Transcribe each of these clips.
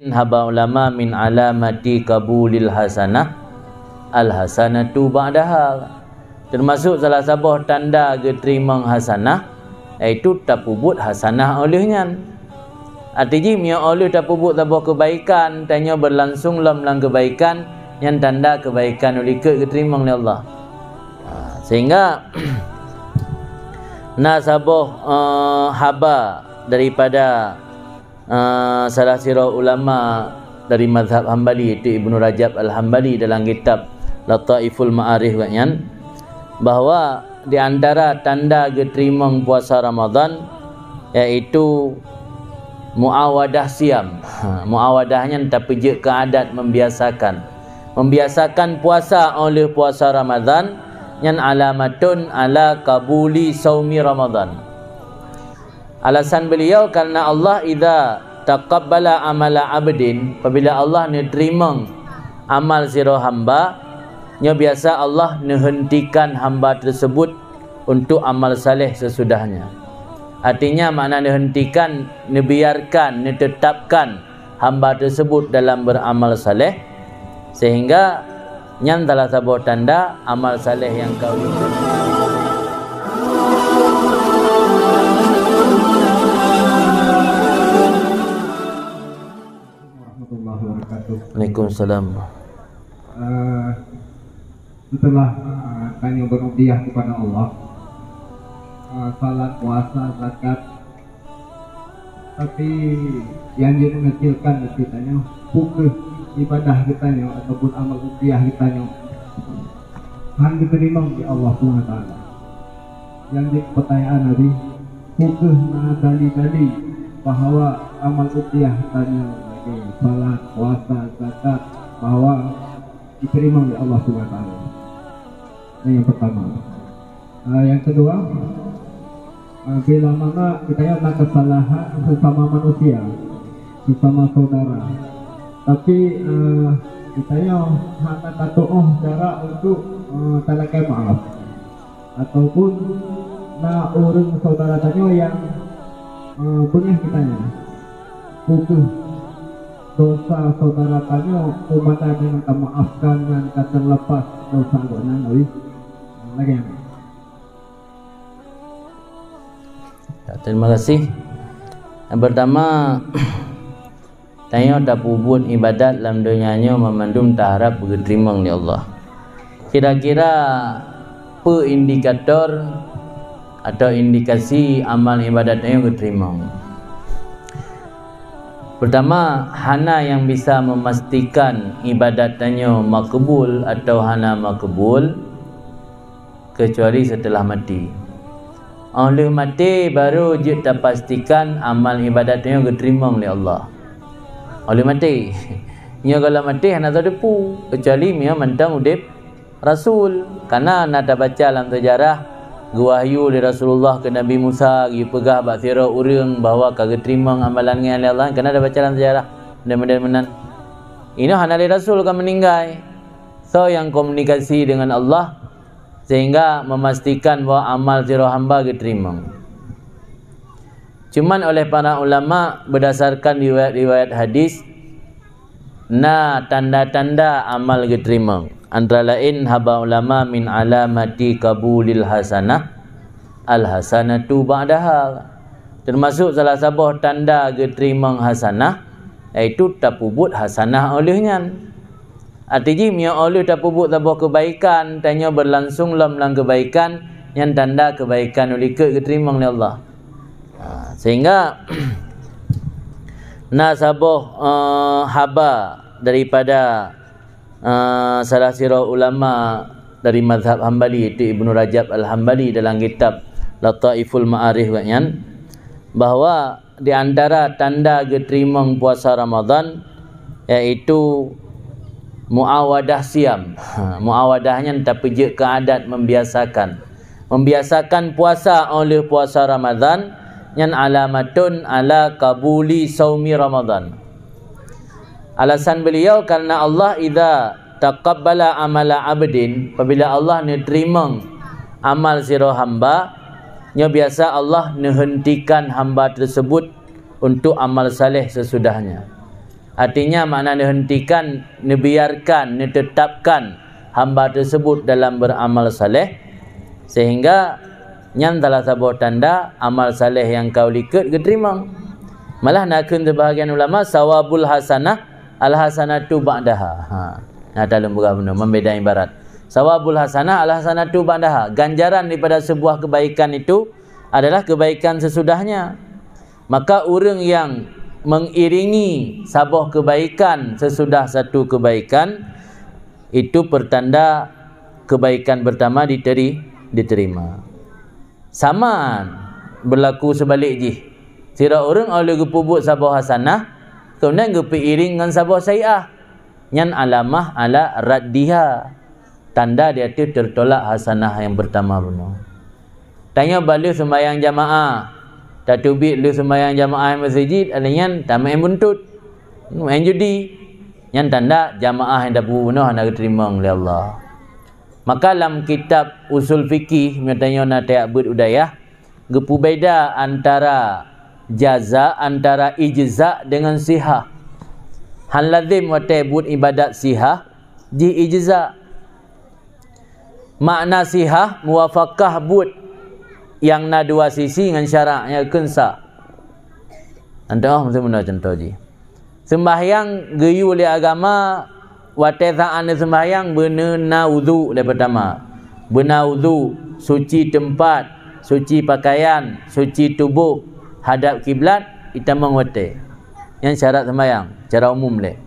Haba ulama min alamati kabulil hasanah al hasanatu ba'daha. Termasuk salah sebuah tanda diterima hasanah iaitu tapubut hasanah olehnya. Artinya mia oleh tapubut sebuah kebaikan tanya berlangsung dalam kebaikan yang tanda kebaikan oleh diterima oleh Allah. Sehingga nasabuh haba daripada salah sirah ulama dari mazhab Hambali iaitu Ibnu Rajab Al-Hambali dalam kitab Lataiful Ma'arif katanya bahawa di antara tanda diterima puasa Ramadan iaitu muawadah siam. Muawadahnya terpejak ke adat membiasakan puasa oleh puasa Ramadan yang alamatun ala kabuli saumi Ramadan. Alasan beliau karena Allah idza taqabbala amala abdin, apabila Allah menerima amal sira hamba, nya biasa Allah menghentikan hamba tersebut untuk amal saleh sesudahnya. Artinya makna dihentikan, dibiarkan, ditetapkan hamba tersebut dalam beramal saleh sehingga yang salah satu tanda amal saleh yang kau lakukan. Waalaikumsalam. Setelah kami berubiah kepada Allah, salat, puasa, zakat, tapi yang dia mengecilkan kitanya fokus ibadah kitanya ataupun amal ubiah kitanya hanya diterima di Allah SWT. Yang di pertanyaan tadi fokus tadi bahawa amal ubiah kitanya salat, puasa, zakat bahwa diterima oleh Allah SWT. Yang pertama. Yang kedua, bila mana kita ada kesalahan sesama manusia, sesama saudara, tapi kita hanya kata cara untuk talakai maaf ataupun orang saudara tanya yang punya kitanya fokus dosa saudara tanya umat yang kita maafkan dan kata lepas dosa doanya lagi. Terima kasih. Yang pertama, tanya dah pubut ibadat dalam dunianya memandum taharap diterima oleh Allah. Kira-kira apa indikator atau indikasi amal ibadatnya diterima? Pertama, hana yang bisa memastikan ibadatnya makbul atau hana makbul kecuali setelah mati. Oleh mati baru je terpastikan amal ibadatnya diterima oleh Allah. Oleh mati. Nya kalau mati hana tak depu kecuali dia mentang udip Rasul. Karena nak baca dalam sejarah wahyu dari Rasulullah ke Nabi Musa gi pegah bak sira urang bahawa kagak terima amalannya oleh Allah. Karena baca dalam sejarah mudah-mudahan ini hana dari Rasul kan meninggal. So yang komunikasi dengan Allah sehingga memastikan bahawa amal sira hamba diterima. Cuman oleh para ulama berdasarkan riwayat-riwayat hadis tanda-tanda amal diterima. Antara lain haba ulama min alamati kabulil hasanah al hasanatu ba'daha. Termasuk salah sebuah tanda diterima hasanah iaitu tapubut hasanah olehnya. Artinya mia oleh tapubut sebuah kebaikan tanya berlangsung dalam kebaikan yang tanda kebaikan oleh diterima oleh Allah. Sehingga nasabuh haba daripada salah sirah ulama dari mazhab Hambali iaitu Ibnu Rajab Al-Hambali dalam kitab Lataiful Ma'arif katanya bahawa di antara tanda diterima puasa Ramadan iaitu muawadah siam. Muawadahnya terpejak ke adat membiasakan puasa oleh puasa Ramadan yang alamatun ala kabuli saumi Ramadan. Alasan beliau karena Allah idza taqabbala amala abdin, apabila Allah menerima amal sira hamba, nya biasa Allah menghentikan hamba tersebut untuk amal saleh sesudahnya. Artinya makna dihentikan, dibiarkan, ditetapkan hamba tersebut dalam beramal saleh, sehingga nyan salah satu tanda amal saleh yang kau likut diterima. Malah nakun sebahagian ulama sawabul hasanah al hasanatu ba'daha. Nah dalam berapa benar membeda ibarat. Sawabul hasanah al hasanatu ba'daha. Ganjaran daripada sebuah kebaikan itu adalah kebaikan sesudahnya. Maka orang yang mengiringi sebuah kebaikan sesudah satu kebaikan, itu pertanda kebaikan pertama diterima. Sama berlaku sebalik je. Sira orang oleh gepubut sebuah hasanah, kemudian gepeiring dengan sebuah sayi'ah, nyan alamah ala raddiha, tanda dia tu tertolak hasanah yang pertama benar. Tanya balik sembahyang jamaah, tak tubik lu sembahyang jamaah masjid, adanya tamak yang buntut, yang judi, yang tanda jamaah yang dah benar hendak diterima oleh Allah. Maka dalam kitab usul fikih katanya nak ta'bud udayah, gepu beda antara jaza, antara ijza dengan sihah. Hal lazim wa ta'bud ibadat sihah ji ijza. Makna sihah muwafaqah bud yang na dua sisi dengan syaraknya kensa. Anda mesti benar contoh ji. Sembahyang geyu oleh agama, watezaan sembahyang benar wudu dari pertama. Benar wudu, suci tempat, suci pakaian, suci tubuh, hadap kiblat, kita mengwate. Yang syarat sembahyang, cara umum le.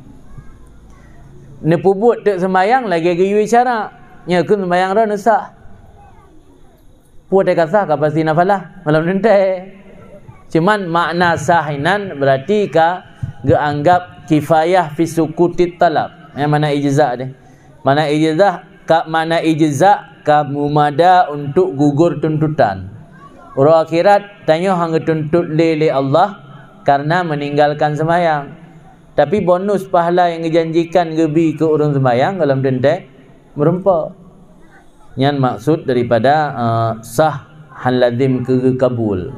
Ne pubut tek sembahyang lagi geyu syarat. Nya kun sembahyang ro nesah. Puat kasah ka pasti nafalah malam nanti. Cuman makna sahinan berarti ka geanggap kifayah fi sukutit talab. Yang mana ijza dia? Mana ijza ka mumada untuk gugur tuntutan. Orang akhirat tanya hang tuntut le Allah karena meninggalkan sembahyang. Tapi bonus pahala yang dijanjikan gebi ke orang sembahyang dalam dendek merempa. Yang maksud daripada sah hal lazim ke kabul.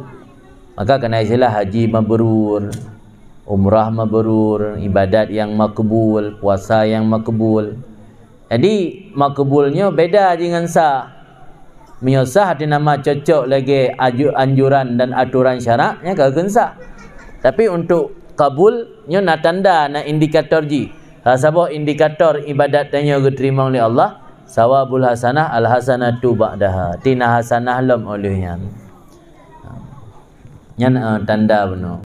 Maka kena istilah haji mabrur, umrah mabrur, ibadat yang makbul, puasa yang makbul. Jadi makbulnya beda dengan sah. Menyosah di nama cocok lagi anjuran dan aturan syaraknya kagak sah. Tapi untuk kabulnya nak tanda, nak indikator ji. Sabah indikator ibadat tanya diterima oleh Allah, sawabul hasanah al hasanatu ba'daha. Tina hasanah lam olehnya. Yan tanda benar.